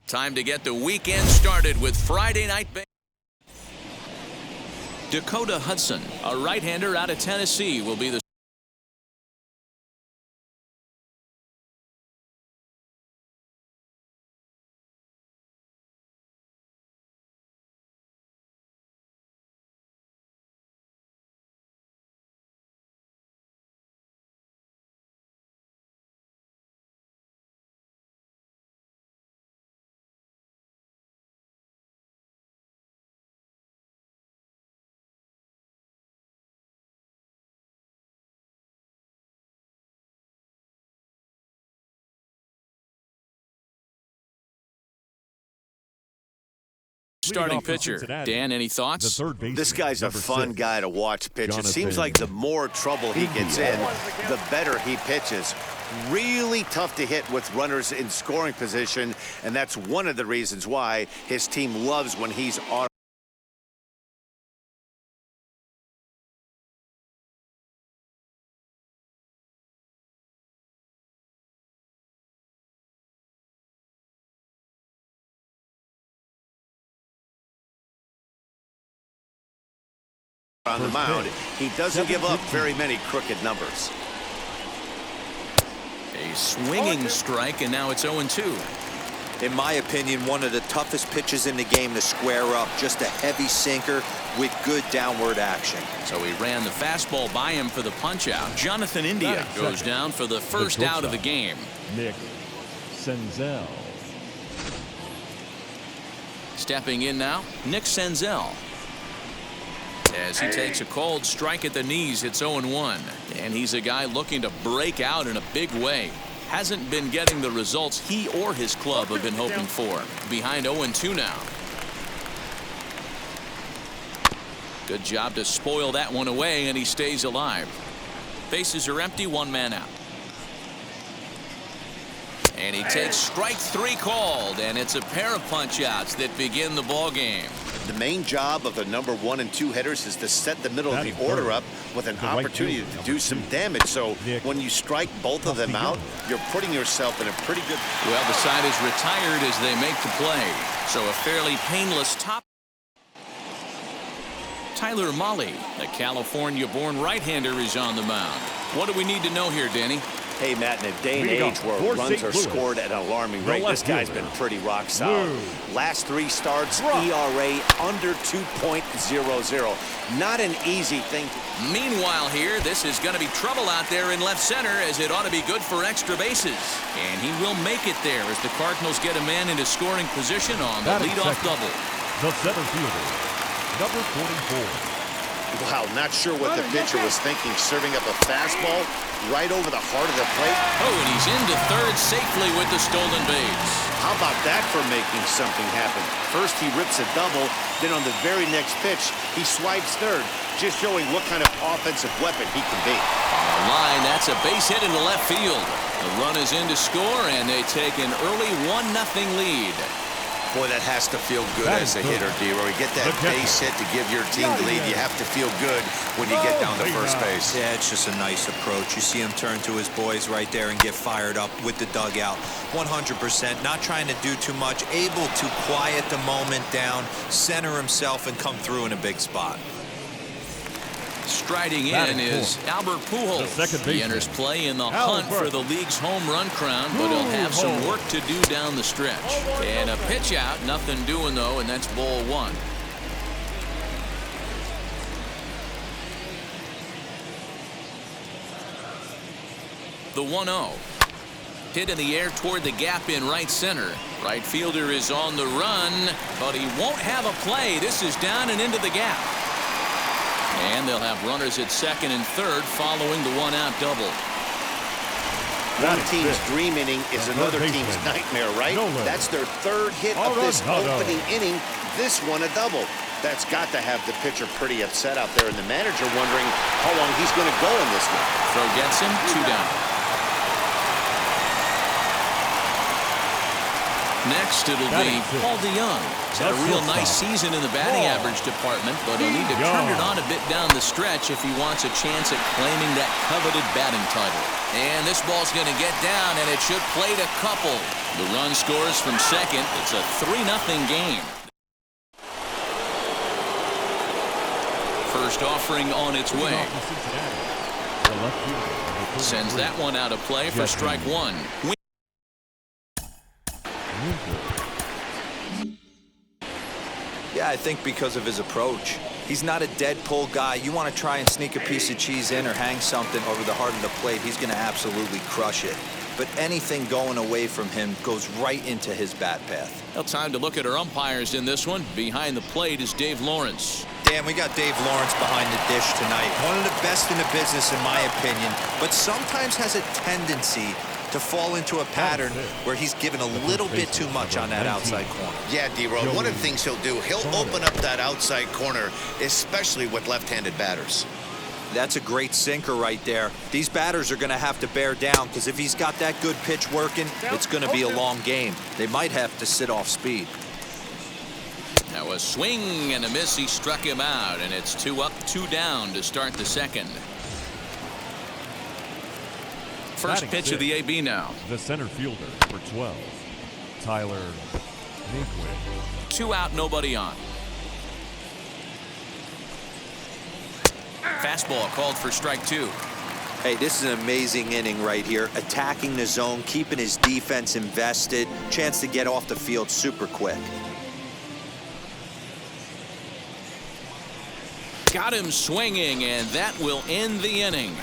Time to get the weekend started with Friday Night Baseball. Dakota Hudson, a right-hander out of Tennessee, will be the starting pitcher. Dan, any thoughts? This guy's a fun guy to watch pitch. It seems like the more trouble he gets in, the better he pitches. Really tough to hit with runners in scoring position, and that's one of the reasons why his team loves when he's on the mound. He doesn't give up very many crooked numbers. A swinging strike, and now it's 0-2. In my opinion, one of the toughest pitches in the game to square up. Just a heavy sinker with good downward action. So he ran the fastball by him for the punch-out. Jonathan India goes down for the first out of the game. Senzel. Stepping in now, Senzel. As he takes a cold strike at the knees, it's 0-1. And he's a guy looking to break out in a big way. Hasn't been getting the results he or his club have been hoping for. Behind 0-2 now. Good job to spoil that one away, and he stays alive. Bases are empty, one man out. And he takes strike 3 called, and it's a pair of punch-outs that begin the ball game. The main job of the number 1 and 2 hitters is to set the middle of the order up with an opportunity to do some damage. So when you strike both of them out, you're putting yourself in a pretty good... Well, the side is retired as they make the play. So a fairly painless top. Tyler Mahle, the California-born right-hander, is on the mound. What do we need to know here, Danny? Hey, Matt, in a day and age where runs are scored at an alarming rate, this guy's been pretty rock solid. Last 3 starts, ERA under 2.00. Not an easy thing. Meanwhile here, this is going to be trouble out there in left center, as it ought to be good for extra bases. And he will make it there as the Cardinals get a man into scoring position on the leadoff double. The center fielder, number 44. Wow, not sure what the pitcher was thinking, serving up a fastball right over the heart of the plate. Oh, and he's into third safely with the stolen base. How about that for making something happen? First he rips a double, then on the very next pitch, he swipes third, just showing what kind of offensive weapon he can be. On the line, that's a base hit into left field. The run is in to score, and they take an early 1-0 lead. Boy, that has to feel good as a hitter, D-Roy. You get that base hit to give your team the lead. You have to feel good when you get down to first base. Yeah, it's just a nice approach. You see him turn to his boys right there and get fired up with the dugout. 100%, not trying to do too much, able to quiet the moment down, center himself, and come through in a big spot. Striding in is Albert Pujols. He enters play in the hunt for the league's home run crown, but he'll have some work to do down the stretch. And a pitch out, nothing doing though, and that's ball 1. The 1-0. Hit in the air toward the gap in right center. Right fielder is on the run, but he won't have a play. This is down and into the gap. And they'll have runners at second and third following the 1-out double. One team's dream inning is another team's nightmare, right? That's their 3rd hit of this opening inning. This one a double. That's got to have the pitcher pretty upset out there, and the manager wondering how long he's going to go in this one. Throw gets him, 2 down. Next, it'll be Paul DeYoung. He's had a real nice season in the batting average department, but he'll need to turn it on a bit down the stretch if he wants a chance at claiming that coveted batting title. And this ball's going to get down, and it should plate a couple. The run scores from second. It's a 3-0 game. First offering on its way. Sends that one out of play for strike one. Yeah, I think because of his approach. He's not a dead pull guy. You want to try and sneak a piece of cheese in or hang something over the heart of the plate, he's going to absolutely crush it. But anything going away from him goes right into his bat path. Well, time to look at our umpires in this one. Behind the plate is Dave Lawrence. Dan, we got Dave Lawrence behind the dish tonight. One of the best in the business, in my opinion, but sometimes has a tendency to fall into a pattern where he's given a little bit too much on that outside corner. Yeah, D-Road, one of the things he'll do, he'll open up that outside corner, especially with left-handed batters. That's a great sinker right there. These batters are going to have to bear down because if he's got that good pitch working, it's going to be a long game. They might have to sit off speed. Now a swing and a miss. He struck him out, and it's 2 up, 2 down to start the second. First pitch of the AB now. The center fielder for 12, Tyler Naquin. 2 out, nobody on. Fastball called for strike 2. Hey, this is an amazing inning right here. Attacking the zone, keeping his defense invested. Chance to get off the field super quick. Got him swinging, and that will end the inning.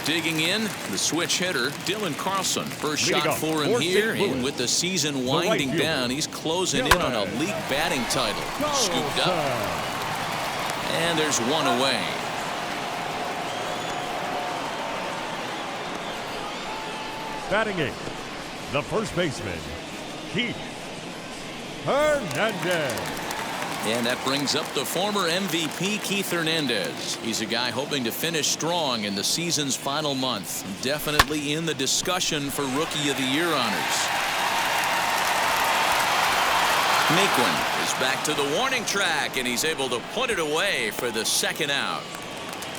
Digging in, the switch hitter, Dylan Carlson. First shot for him here, and with the season winding down, he's closing in on a league batting title. Scooped up, and there's one away. Batting 8th, the first baseman, Keith Hernandez. And that brings up the former MVP, Keith Hernandez. He's a guy hoping to finish strong in the season's final month. Definitely in the discussion for Rookie of the Year honors. Naquin is back to the warning track, and he's able to put it away for the second out.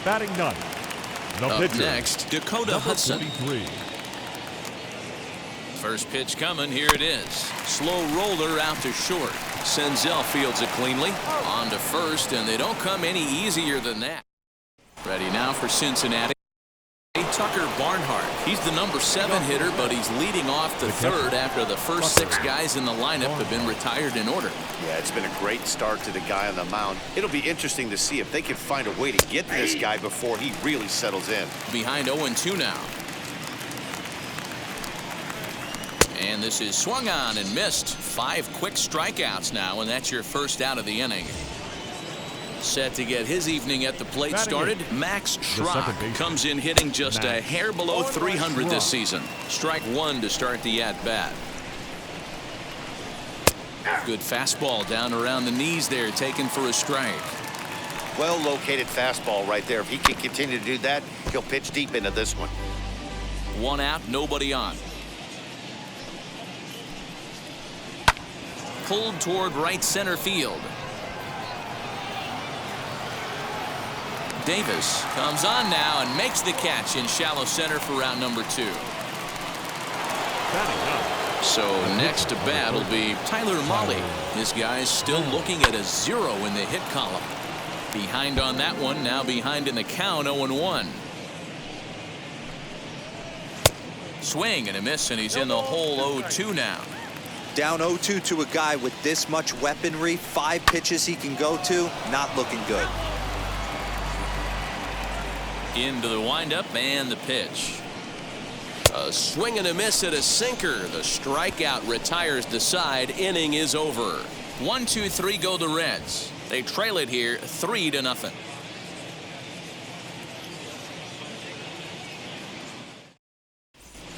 Batting 9th, the Up pitcher, next, Dakota Hudson. 23. First pitch coming. Here it is. Slow roller out to short. Senzel fields it cleanly. On to first, and they don't come any easier than that. Ready now for Cincinnati. Tucker Barnhart. He's the number 7 hitter, but he's leading off the third after the first 6 guys in the lineup have been retired in order. Yeah, it's been a great start to the guy on the mound. It'll be interesting to see if they can find a way to get this guy before he really settles in. Behind 0-2 now. And this is swung on and missed. 5 quick strikeouts now, and that's your first out of the inning. Set to get his evening at the plate started. Max Schrock comes in hitting just a hair below 300 this season. Strike 1 to start the at-bat. Good fastball down around the knees there, taken for a strike. Well located fastball right there. If he can continue to do that, he'll pitch deep into this one. 1 out, nobody on. Pulled toward right center field. Davis comes on now and makes the catch in shallow center for round number 2. So next to bat will be Tyler Mahle. This guy's still looking at a 0 in the hit column. Behind on that one, now behind in the count, 0-1. Swing and a miss, and he's in the hole 0-2 now. Down 0-2 to a guy with this much weaponry, 5 pitches he can go to, not looking good. Into the windup and the pitch. A swing and a miss at a sinker. The strikeout retires the side. Inning is over. 1-2-3 go the Reds. They trail it here 3-0.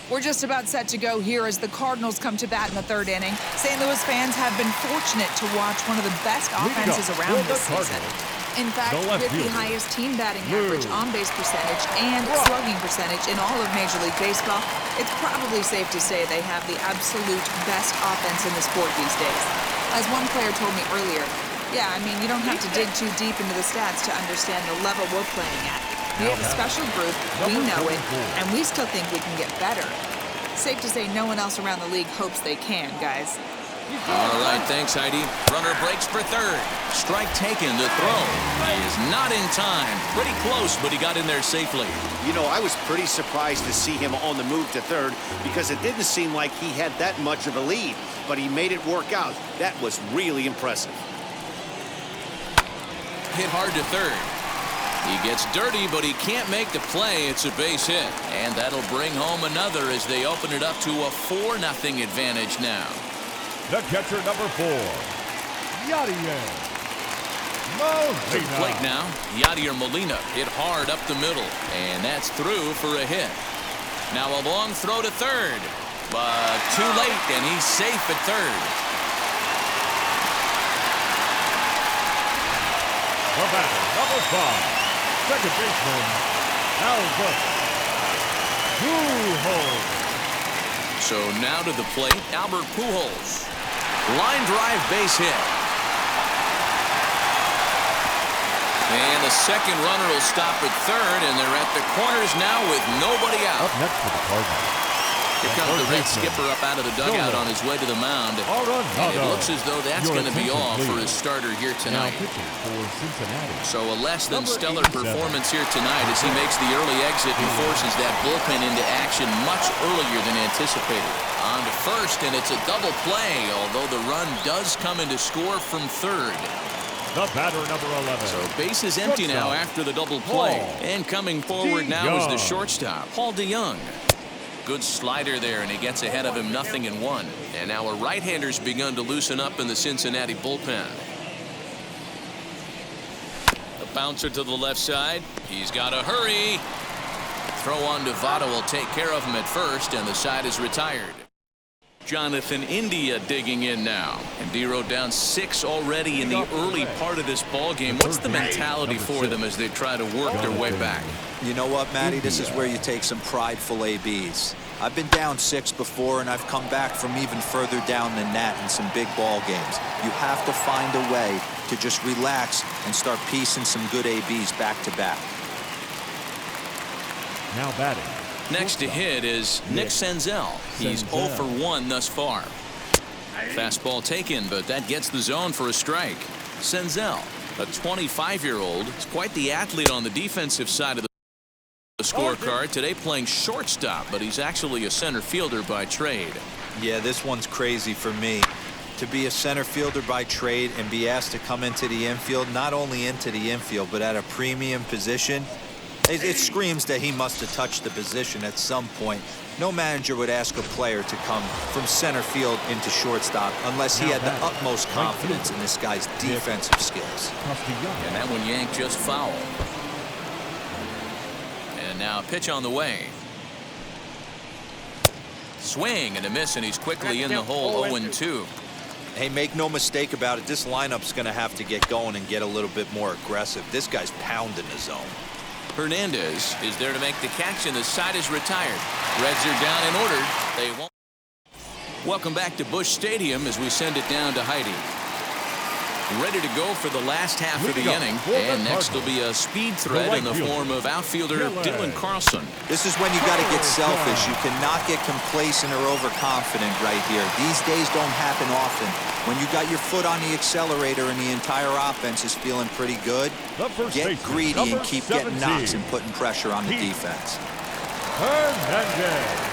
We're just about set to go here as the Cardinals come to bat in the 3rd inning. St. Louis fans have been fortunate to watch one of the best offenses around this season. In fact, with the highest team batting average, on-base percentage, and slugging percentage in all of Major League Baseball, it's probably safe to say they have the absolute best offense in the sport these days. As one player told me earlier, yeah, I mean, you don't have to dig too deep into the stats to understand the level we're playing at. We have a special group, we know it, and we still think we can get better. Safe to say no one else around the league hopes they can, guys. All right, thanks, Heidi. Runner breaks for third. Strike taken. The throw. He is not in time. Pretty close, but he got in there safely. You know, I was pretty surprised to see him on the move to third because it didn't seem like he had that much of a lead, but he made it work out. That was really impressive. Hit hard to third. He gets dirty, but he can't make the play. It's a base hit. And that'll bring home another as they open it up to a 4-0 advantage now. The catcher, number 4, Yadier Molina. To the plate now, Yadier Molina hit hard up the middle, and that's through for a hit. Now a long throw to third, but too late, and he's safe at third. The batter, number 5, second baseman, Albert Pujols. So now to the plate, Albert Pujols. Line drive base hit. And the second runner will stop at third, and they're at the corners now with nobody out. Up next for the Cardinals. Here comes the Red skipper up out of the dugout on his way to the mound. And it looks as though that's going to be all for his starter here tonight. So a less than stellar performance here tonight as he makes the early exit and forces that bullpen into action much earlier than anticipated. On to first, and it's a double play, although the run does come into score from third. The batter, number 11. So base is empty now after the double play. And coming forward now is the shortstop, Paul DeYoung. Good slider there, and he gets ahead of him 0-1. And now a right-hander's begun to loosen up in the Cincinnati bullpen. The bouncer to the left side. He's got to hurry. Throw on to Votto will take care of him at first, and the side is retired. Jonathan India digging in now. And Dero down 6 already in the early part of this ball game. What's the mentality for them as they try to work their way back? You know what, Matty? This is where you take some prideful ABs. I've been down 6 before, and I've come back from even further down than that in some big ball games. You have to find a way to just relax and start piecing some good ABs back to back. Now batting. Next to hit is Nick Senzel. He's 0 for 1 thus far. Fastball taken, but that gets the zone for a strike. Senzel, a 25-year-old, is quite the athlete on the defensive side of the scorecard. Today playing shortstop, but he's actually a center fielder by trade. Yeah, this one's crazy for me. To be a center fielder by trade and be asked to come into the infield, not only into the infield, but at a premium position, it screams that he must have touched the position at some point. No manager would ask a player to come from center field into shortstop unless he had the utmost confidence in this guy's defensive skills. And that one yanked just foul. And now a pitch on the way. Swing and a miss, and he's quickly in the hole. 0-2. Hey, make no mistake about it, this lineup's going to have to get going and get a little bit more aggressive. This guy's pounding the zone. Hernandez is there to make the catch, and the side is retired. Reds are down and ordered. They won't. Welcome back to Busch Stadium as we send it down to Heidi. Ready to go for the last half of the inning. And next will be a speed threat in the form of outfielder Dylan Carlson. This is when you got to get selfish. You cannot get complacent or overconfident right here. These days don't happen often. When you got your foot on the accelerator and the entire offense is feeling pretty good, get greedy and keep getting knocks and putting pressure on the defense. Hernandez.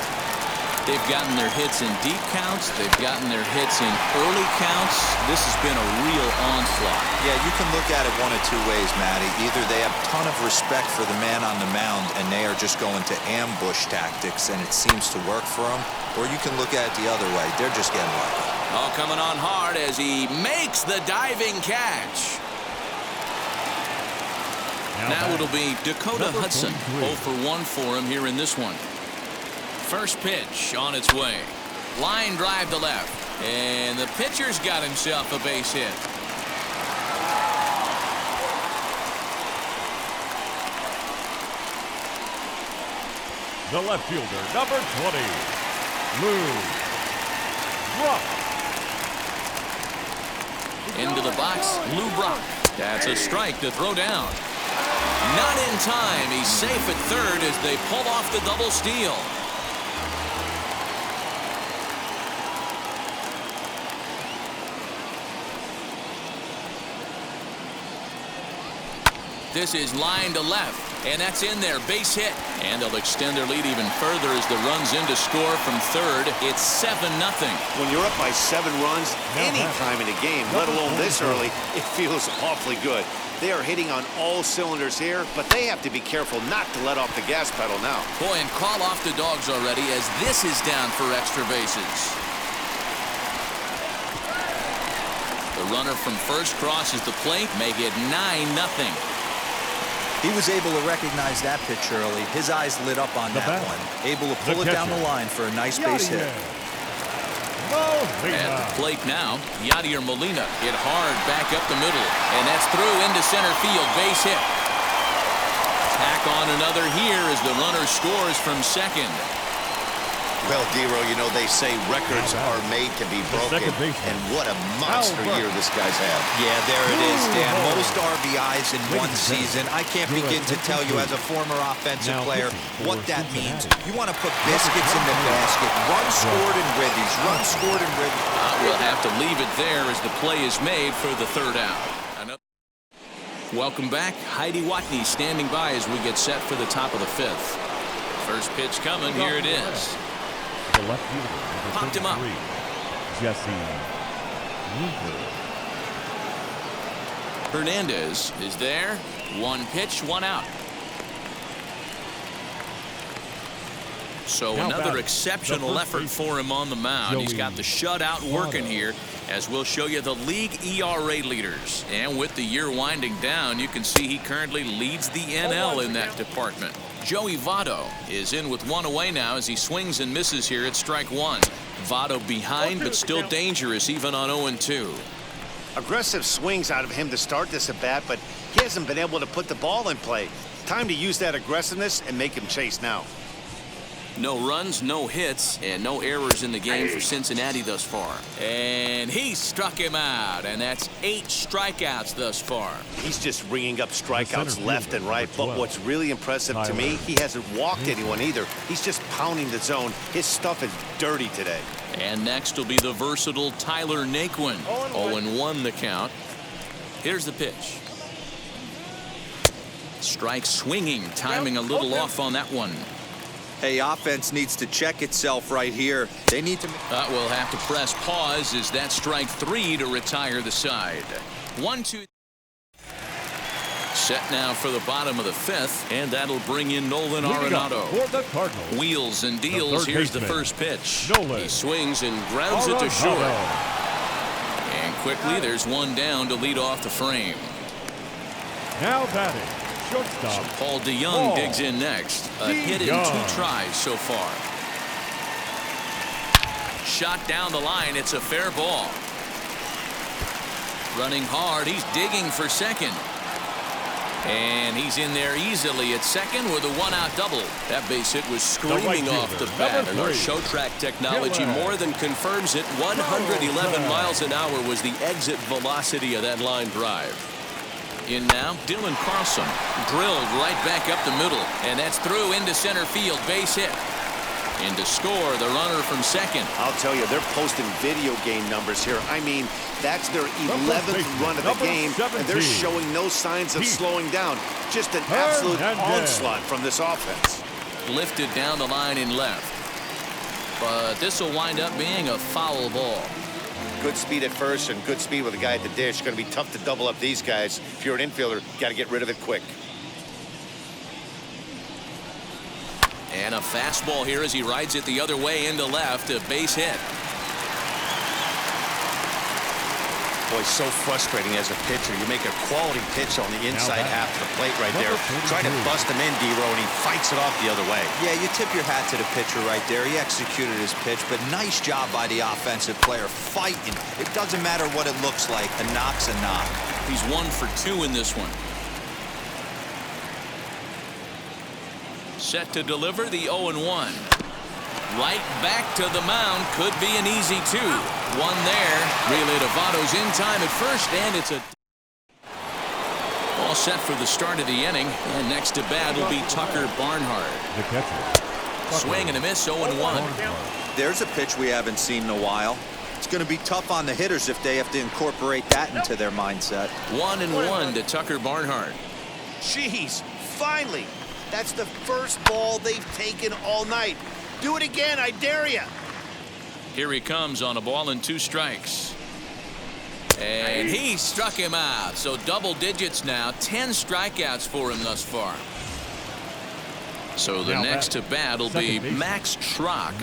They've gotten their hits in deep counts. They've gotten their hits in early counts. This has been a real onslaught. Yeah, you can look at it one of two ways, Matty. Either they have a ton of respect for the man on the mound and they are just going to ambush tactics and it seems to work for them, or you can look at it the other way. They're just getting lucky. Oh, coming on hard as he makes the diving catch. Now it'll be Dakota Hudson. 0 for 1 for him here in this one. First pitch on its way. Line drive to left. And the pitcher's got himself a base hit. The left fielder, number 20, Lou Brock. Into the box, Lou Brock. That's a strike to throw down. Not in time. He's safe at third as they pull off the double steal. This is line to left, and that's in there. Base hit. And they'll extend their lead even further as the run's in to score from third. It's 7-0. When you're up by 7 runs any time in a game, let alone this early, it feels awfully good. They are hitting on all cylinders here, but they have to be careful not to let off the gas pedal now. Boy, and call off the dogs already as this is down for extra bases. The runner from first crosses the plate, make it 9-0. He was able to recognize that pitch early. His eyes lit up on that one. Able to pull it down the line for a nice base hit. At the plate now, Yadier Molina hit hard back up the middle, and that's through into center field. Base hit. Tack on another here as the runner scores from second. Well, D-Row, you know, they say records are made to be broken, and what a monster year this guy's had. Yeah, there it is, Dan. Most RBIs in one season. I can't begin to tell you as a former offensive player what that means. You want to put biscuits in the basket. Runs scored in ribbies. Runs scored in ribbies. We'll have to leave it there as the play is made for the third out. Welcome back. Heidi Watney standing by as we get set for the top of the fifth. First pitch coming. Here it is. The left fielder, Popped him up. Jesse Winker. Hernandez is there. One pitch, one out. So another exceptional effort for him on the mound. He's got the shutout working here, as we'll show you the league ERA leaders. And with the year winding down, you can see he currently leads the NL in that department. Joey Votto is in with one away now as he swings and misses here at strike one. Votto behind, but still dangerous even on 0-2. Aggressive swings out of him to start this at bat, but he hasn't been able to put the ball in play. Time to use that aggressiveness and make him chase now. No runs, no hits, and no errors in the game for Cincinnati thus far. And he struck him out, and that's 8 strikeouts thus far. He's just ringing up strikeouts left and right, but what's really impressive to me, he hasn't walked anyone either. He's just pounding the zone. His stuff is dirty today. And next will be the versatile Tyler Naquin. 0-1 the count. Here's the pitch. Strike swinging, timing a little off on that one. Hey, offense needs to check itself right here. They need to... We'll have to press pause as that strike 3 to retire the side. 1-2. Set now for the bottom of the fifth, and that'll bring in Nolan Arenado. For the Cardinals, wheels and deals. Here's the first pitch. Nolan He swings and grounds it to short. And quickly, there's one down to lead off the frame. Now batting. Shortstop. Paul DeYoung digs in next. A hit in 2 tries so far. Shot down the line. It's a fair ball. Running hard. He's digging for second. And he's in there easily at second with a 1-out double. That base hit was screaming off the bat. And our show track technology more than confirms it. 111 miles an hour was the exit velocity of that line drive. In now, Dylan Carlson drilled right back up the middle, and that's through into center field. Base hit. And to score, the runner from second. I'll tell you, they're posting video game numbers here. I mean, that's their 11th run of the game, and they're showing no signs of slowing down. Just an absolute onslaught from this offense. Lifted down the line in left. But this will wind up being a foul ball. Good speed at first and good speed with the guy at the dish. Going to be tough to double up these guys. If you're an infielder, got to get rid of it quick. And a fastball here as he rides it the other way into left. A base hit. Boy, so frustrating as a pitcher. You make a quality pitch on the inside half of the plate right there. Try to bust him in, D-Row, and he fights it off the other way. Yeah, you tip your hat to the pitcher right there. He executed his pitch, but nice job by the offensive player fighting. It doesn't matter what it looks like. A knock's a knock. He's 1 for 2 in this one. Set to deliver the 0-1. Right back to the mound. Could be an easy 2. One there. Relay to Votto's in time at first, and it's a all set for the start of the inning. And next to bat will be Tucker Barnhart. The catcher. Swing and a miss, 0-1. There's a pitch we haven't seen in a while. It's going to be tough on the hitters if they have to incorporate that into their mindset. 1-1 to Tucker Barnhart. Jeez, finally. That's the first ball they've taken all night. Do it again, I dare you. Here he comes on a ball and 2 strikes. And he struck him out. So double digits now. 10 strikeouts for him thus far. So the next to bat will be Max Schrock.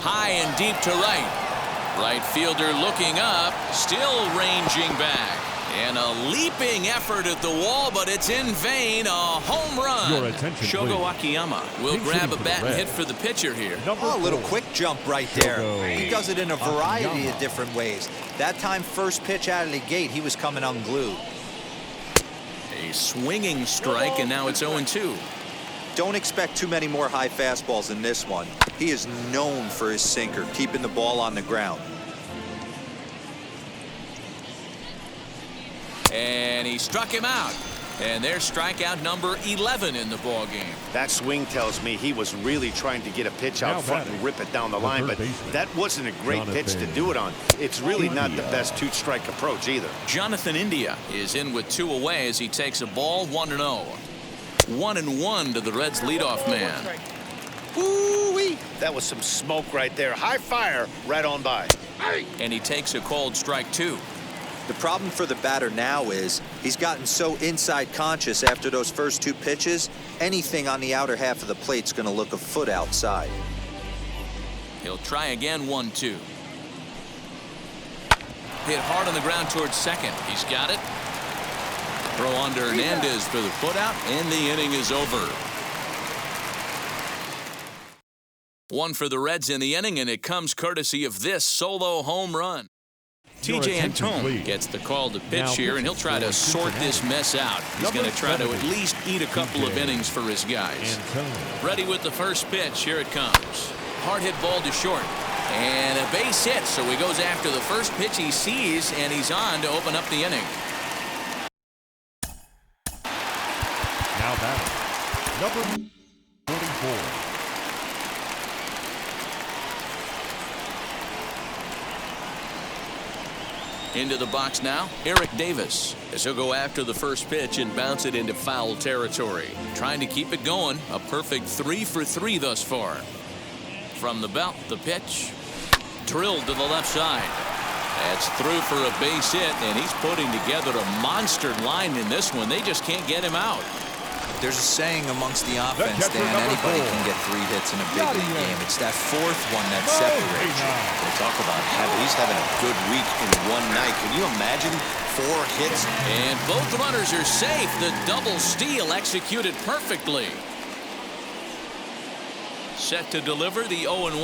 High and deep to right. Right fielder looking up. Still ranging back. And a leaping effort at the wall, but it's in vain. A home run. Your attention, Shogo please. Akiyama will grab a bat and hit for the pitcher here. Oh, a little quick jump right there. He does it in a variety of different ways. That time, first pitch out of the gate, he was coming unglued. A swinging strike, and now it's 0-2. Don't expect too many more high fastballs in this one. He is known for his sinker, keeping the ball on the ground. And he struck him out. And there's strikeout number 11 in the ball game. That swing tells me he was really trying to get a pitch out front and rip it down the line, but that wasn't a great pitch to do it on. It's really not the best 2-strike approach either. Jonathan India is in with 2 away as he takes a ball. 1-0. 1-1 to the Reds leadoff man. Ooh-wee. That was some smoke right there. High fire right on by. And he takes a called strike 2. The problem for the batter now is he's gotten so inside conscious after those first 2 pitches, anything on the outer half of the plate's going to look a foot outside. He'll try again. 1-2. Hit hard on the ground towards second. He's got it. Throw on to Hernandez for the putout, and the inning is over. 1 for the Reds in the inning, and it comes courtesy of this solo home run. TJ Antone gets the call to pitch here, and he'll try to sort this mess out. He's going to try to at least eat a couple of innings for his guys. Ready with the first pitch. Here it comes. Hard hit ball to short. And a base hit, so he goes after the first pitch he sees, and he's on to open up the inning. Now batting, number 44. Into the box now, Eric Davis, as he'll go after the first pitch and bounce it into foul territory. Trying to keep it going. A perfect 3 for 3 thus far. From the belt, the pitch. Drilled to the left side. That's through for a base hit, and he's putting together a monster line in this one. They just can't get him out. There's a saying amongst the offense, Dan, anybody can get 3 hits in a big league game. It's that 4th one that separates you. We'll talk about he's having a good week in one night. Can you imagine 4 hits? And both runners are safe. The double steal executed perfectly. Set to deliver the 0-1.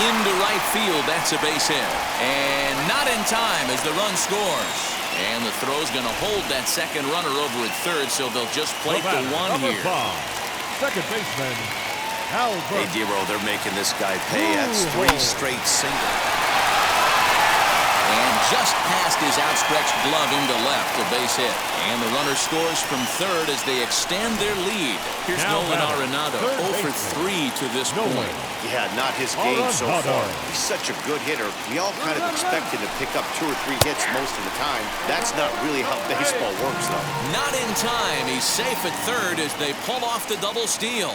Into right field. That's a base hit. And not in time as the run scores. And the throw's going to hold that second runner over at third, so they'll just plate the 1 here. Second baseman, Albert. Hey, Dero, they're making this guy pay. That's 3 straight singles. And just past his outstretched glove into left, a base hit. And the runner scores from third as they extend their lead. Here's Nolan Arenado, 0 for 3 to this point. Yeah, not his game so far. He's such a good hitter. We all kind of expect him to pick up 2 or 3 hits most of the time. That's not really how baseball works, though. Not in time. He's safe at third as they pull off the double steal.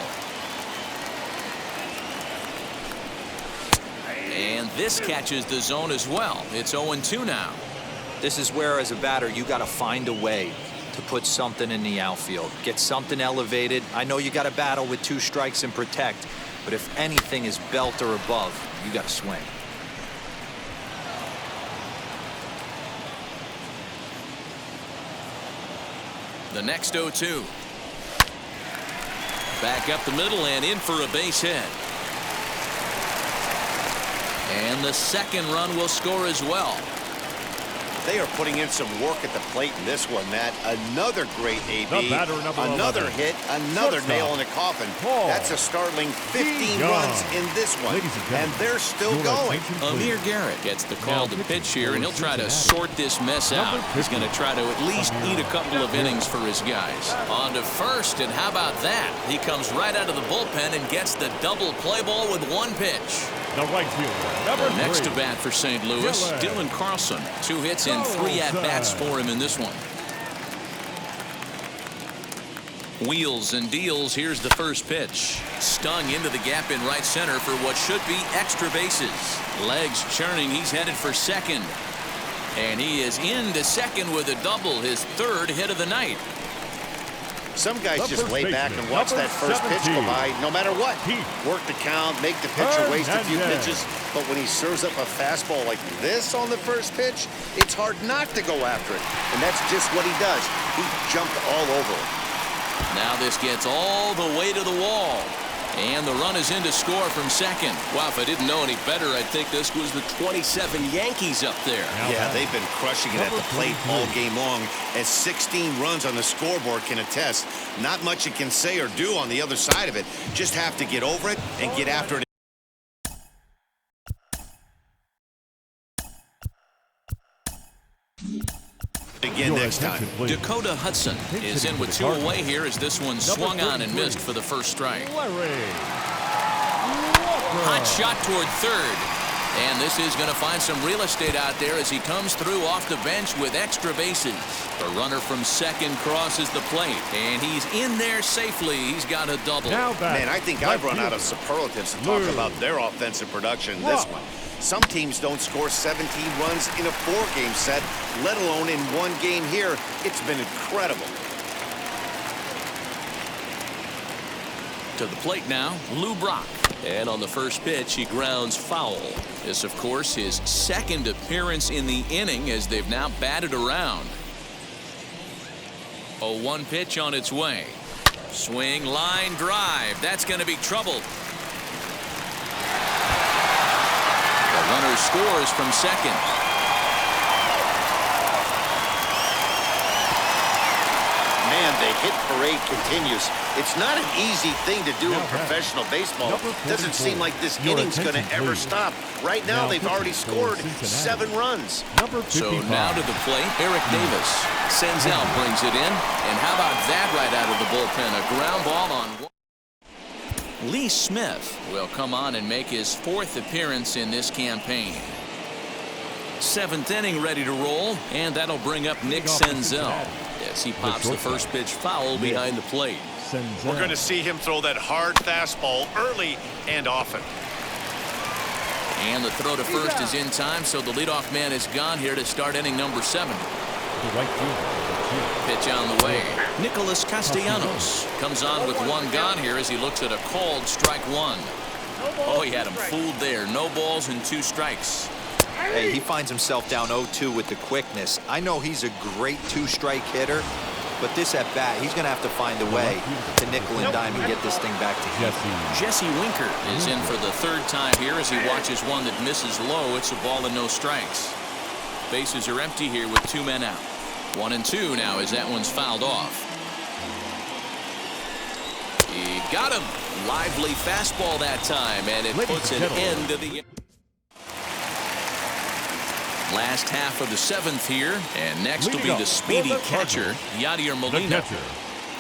And this catches the zone as well. It's 0-2 now. This is where, as a batter, you got to find a way to put something in the outfield. Get something elevated. I know you got to battle with 2 strikes and protect, but if anything is belt or above, you got to swing. The next 0-2. Back up the middle and in for a base hit. And the second run will score as well. They are putting in some work at the plate in this one, Matt. Another great AB, another hit, another nail in the coffin. That's a startling 15 runs in this one, and they're still going. Amir Garrett gets the call to pitch here, and he'll try to sort this mess out. He's going to try to at least eat a couple of innings for his guys. On to first, and how about that? He comes right out of the bullpen and gets the double play ball with one pitch. The right fielder, number Next 3. to bat for St. Louis, Dylan Carlson. 2 hits and 3 at-bats for him in this one. Wheels and deals. Here's the first pitch. Stung into the gap in right center for what should be extra bases. Legs churning. He's headed for second. And he is into second with a double, his 3rd hit of the night. Some guys just lay back and watch that first pitch go by no matter what. Work the count, make the pitcher waste a few pitches. But when he serves up a fastball like this on the first pitch, it's hard not to go after it. And that's just what he does. He jumped all over it. Now this gets all the way to the wall. And the run is in to score from second. Wow, if I didn't know any better, I'd think this was the 27 Yankees up there. Yeah, they've been crushing it at the plate all game long, as 16 runs on the scoreboard can attest. Not much you can say or do on the other side of it. Just have to get over it and get after it. Again next time. Dakota Hudson is in with 2 away here as this one swung on and missed for the first strike. Hot shot toward third. And this is going to find some real estate out there as he comes through off the bench with extra bases. The runner from second crosses the plate, and he's in there safely. He's got a double. Man, I think I've run out of superlatives to talk about their offensive production in this one. Some teams don't score 17 runs in a 4-game set, let alone in 1 game here. It's been incredible. To the plate now, Lou Brock. And on the first pitch, he grounds foul. This, of course, his 2nd appearance in the inning as they've now batted around. A 1 pitch on its way. Swing, line, drive. That's going to be trouble. The runner scores from second. Man, the hit parade continues. It's not an easy thing to do in professional baseball. Doesn't seem like this inning's going to ever stop. Right now, they've already scored 7 runs. So now to the plate, Eric Davis. Senzel brings it in. And how about that right out of the bullpen? A ground ball on one. Lee Smith will come on and make his 4th appearance in this campaign. 7th inning ready to roll, and that'll bring up Nick Senzel as he pops the first pitch foul behind the plate. We're going to see him throw that hard fastball early and often. And the throw to first is in time, so the leadoff man is gone here to start inning number 7. Pitch on the way. Nicholas Castellanos comes on with 1 gone here as he looks at a called strike 1. Oh, he had him fooled there. No balls and 2 strikes. Hey, he finds himself down 0-2 with the quickness. I know he's a great 2-strike hitter, but this at bat, he's going to have to find a way to nickel and dime and get this thing back to him. Jesse Winker is in for the 3rd time here as he watches one that misses low. It's a ball and no strikes. Bases are empty here with 2 men out. 1-2 now as that one's fouled off. He got him. Lively fastball that time, and it puts an end to the last half of the 7th here, and next will be the speedy catcher, Yadier Molina.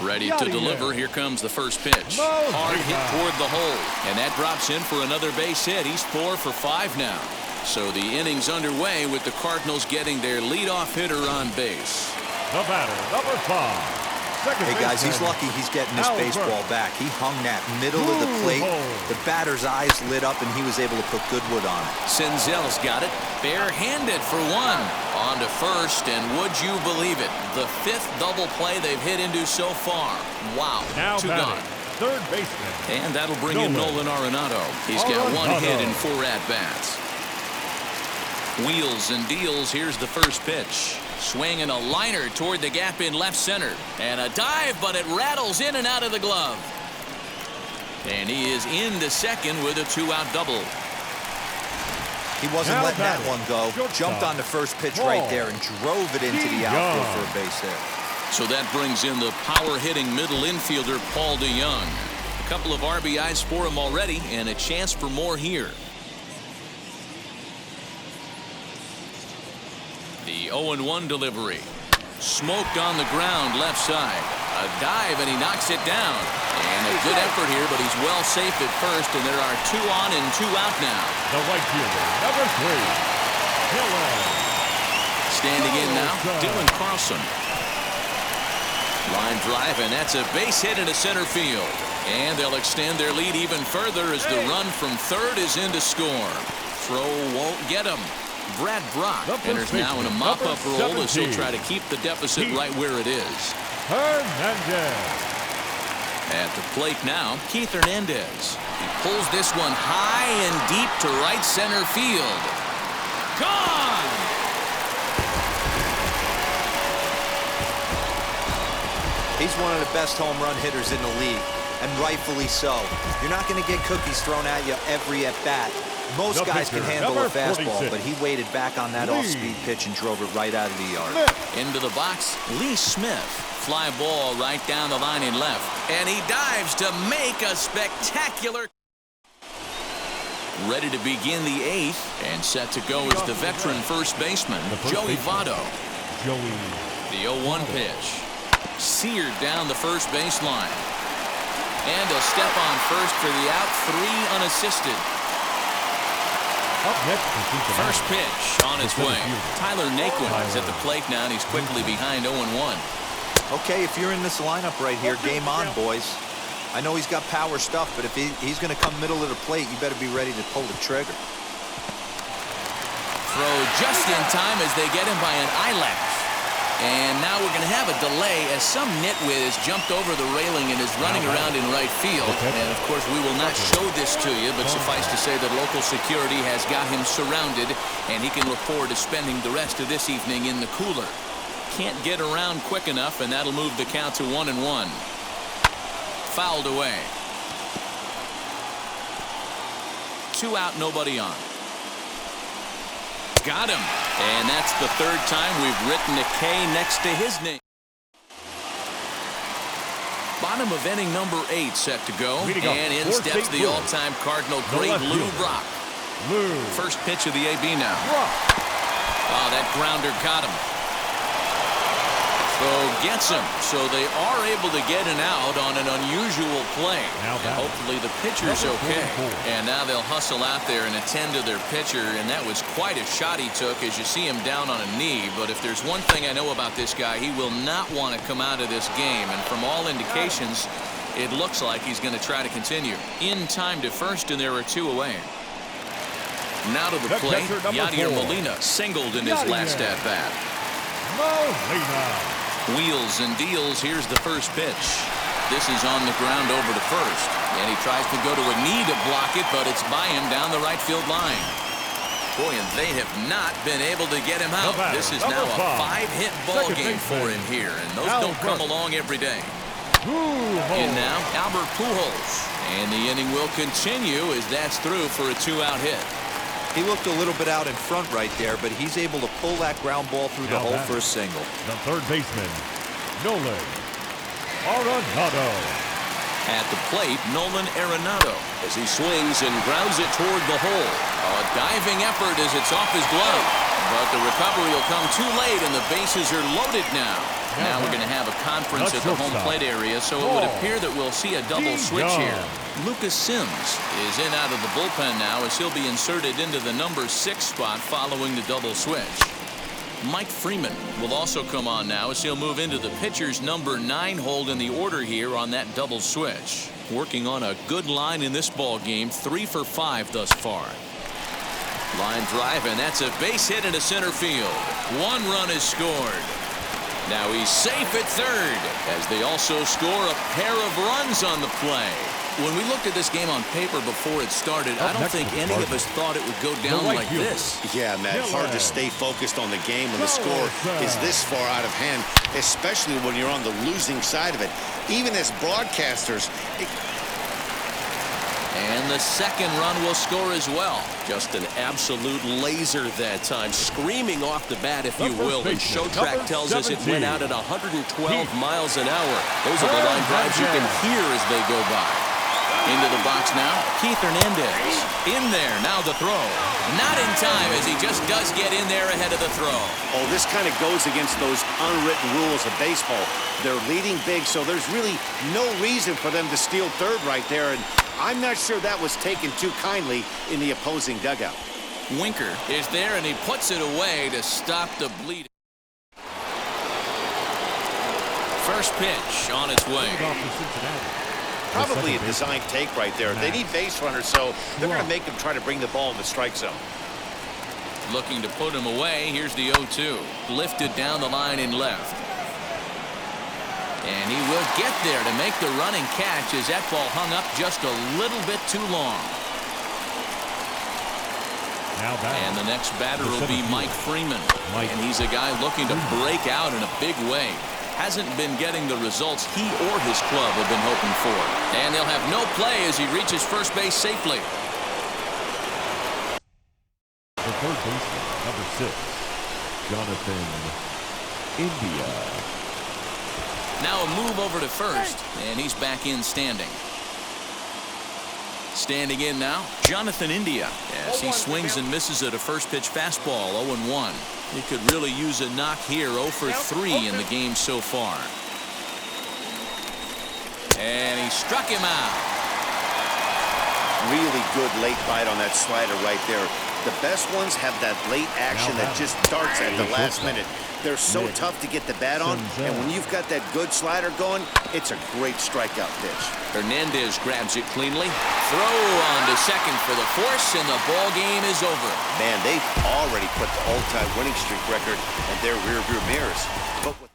Ready to deliver. Here comes the first pitch. Hard hit toward the hole, and that drops in for another base hit. He's 4 for 5 now. So the inning's underway with the Cardinals getting their leadoff hitter on base. The batter, number 5. Hey guys, he's lucky he's getting this baseball back. He hung that middle of the plate. The batter's eyes lit up, and he was able to put good wood on it. Senzel's got it. Barehanded for 1. On to first, and would you believe it? The 5th double play they've hit into so far. Wow. Now 2 gone. 3rd baseman. And that'll bring in Nolan Arenado. He's got 1 hit and 4 at-bats. Wheels and deals. Here's the first pitch. Swing and a liner toward the gap in left center. And a dive, but it rattles in and out of the glove. And he is into second with a 2-out double. He wasn't letting that one go. Jumped on the first pitch right there and drove it into the outfield for a base hit. So that brings in the power-hitting middle infielder, Paul DeYoung. A couple of RBIs for him already, and a chance for more here. The 0-1 delivery. Smoked on the ground, left side. A dive, and he knocks it down. And a good effort here, but he's well safe at first, and there are 2 on and 2 out now. The right fielder, number 3, Dylan. Standing in now, Dylan Carlson. Line drive, and that's a base hit into center field. And they'll extend their lead even further as the run from third is in to score. Throw won't get him. Brad Brock enters now in a mop-up role as he'll try to keep the deficit right where it is. Hernandez. At the plate now, Keith Hernandez. He pulls this one high and deep to right center field. Gone! He's one of the best home run hitters in the league, and rightfully so. You're not going to get cookies thrown at you every at-bat. Most guys can handle a fastball, but he waited back on that off-speed pitch and drove it right out of the yard. Into the box, Lee Smith. Fly ball right down the line in left. And he dives to make a spectacular. Ready to begin the 8th, and set to go is the veteran first baseman, Joey Votto. The 0-1 pitch. Seared down the first baseline. And a step on first for the out, 3 unassisted. First pitch on its way. Tyler Naquin is at the plate now, and he's quickly behind 0-1. Okay, if you're in this lineup right here, game on, boys. I know he's got power stuff, but if he's going to come middle of the plate, you better be ready to pull the trigger. Throw just in time as they get him by an eyelash. And now we're going to have a delay as some nitwit has jumped over the railing and is running around in right field. And, of course, we will not show this to you, but suffice to say that local security has got him surrounded, and he can look forward to spending the rest of this evening in the cooler. Can't get around quick enough, and that'll move the count to 1-1. Fouled away. 2 out, nobody on. Got him. And that's the 3rd time we've written a K next to his name. Bottom of inning number 8 set to go. And in steps the all-time Cardinal great Lou Brock. First pitch of the AB now. Oh, that grounder got him. So gets him. So they are able to get an out on an unusual play. And hopefully the pitcher's okay. And now they'll hustle out there and attend to their pitcher. And that was quite a shot he took as you see him down on a knee. But if there's one thing I know about this guy, he will not want to come out of this game. And from all indications, it looks like he's going to try to continue. In time to first, and there are 2 away. Now to the plate, Yadier Molina singled in his last at-bat. Wheels and deals. Here's the first pitch. This is on the ground over to first. And he tries to go to a knee to block it, but it's by him down the right field line. Boy, and they have not been able to get him out. This is now a 5-hit ball game for him here, and those don't come along every day. In now, Albert Pujols. And the inning will continue as that's through for a 2-out hit. He looked a little bit out in front right there, but he's able to pull that ground ball through the hole for a single. The third baseman, Nolan Arenado. At the plate, Nolan Arenado as he swings and grounds it toward the hole. A diving effort as it's off his glove. But the recovery will come too late, and the bases are loaded now. Now we're going to have a conference at the home plate area, so it would appear that we'll see a double switch here. Lucas Sims is in out of the bullpen now as he'll be inserted into the number 6 spot following the double switch. Mike Freeman will also come on now as he'll move into the pitcher's number 9 hold in the order here on that double switch. Working on a good line in this ball game, 3 for 5 thus far. Line drive, and that's a base hit into center field. 1 run is scored. Now he's safe at third as they also score a pair of runs on the play. When we looked at this game on paper before it started, I don't think any of us thought it would go down like this. Yeah, Matt, hard to stay focused on the game when the score is this far out of hand, especially when you're on the losing side of it. Even as broadcasters, And the second run will score as well. Just an absolute laser that time, screaming off the bat, if you will. And Show Track tells us it went out at 112 miles an hour. Those are the line drives you can hear as they go by. Into the box now, Keith Hernandez. In there, now the throw. Not in time, as he just does get in there ahead of the throw. Oh, this kind of goes against those unwritten rules of baseball. They're leading big, so there's really no reason for them to steal third right there, and I'm not sure that was taken too kindly in the opposing dugout. Winker is there, and he puts it away to stop the bleeding. First pitch on its way. Probably a design take right there. They need base runners, so they're going to make them try to bring the ball in the strike zone. Looking to put him away. Here's the 0-2. Lifted down the line in left. And he will get there to make the running catch as that ball hung up just a little bit too long. And the next batter will be Mike Freeman. And he's a guy looking to break out in a big way. Hasn't been getting the results he or his club have been hoping for. And they'll have no play as he reaches first base safely. The third baseman, number 6, Jonathan India. Now a move over to first, and he's back in standing. Standing in now, Jonathan India, as he swings and misses at a first pitch fastball, 0-1. He could really use a knock here, 0 for 3 in the game so far. And he struck him out. Really good late bite on that slider right there. The best ones have that late action that just darts at the last minute. They're so tough to get the bat on, and when you've got that good slider going, it's a great strikeout pitch. Hernandez grabs it cleanly. Throw on to second for the force, and the ball game is over. Man, they've already put the all-time winning streak record in their rearview mirrors. But with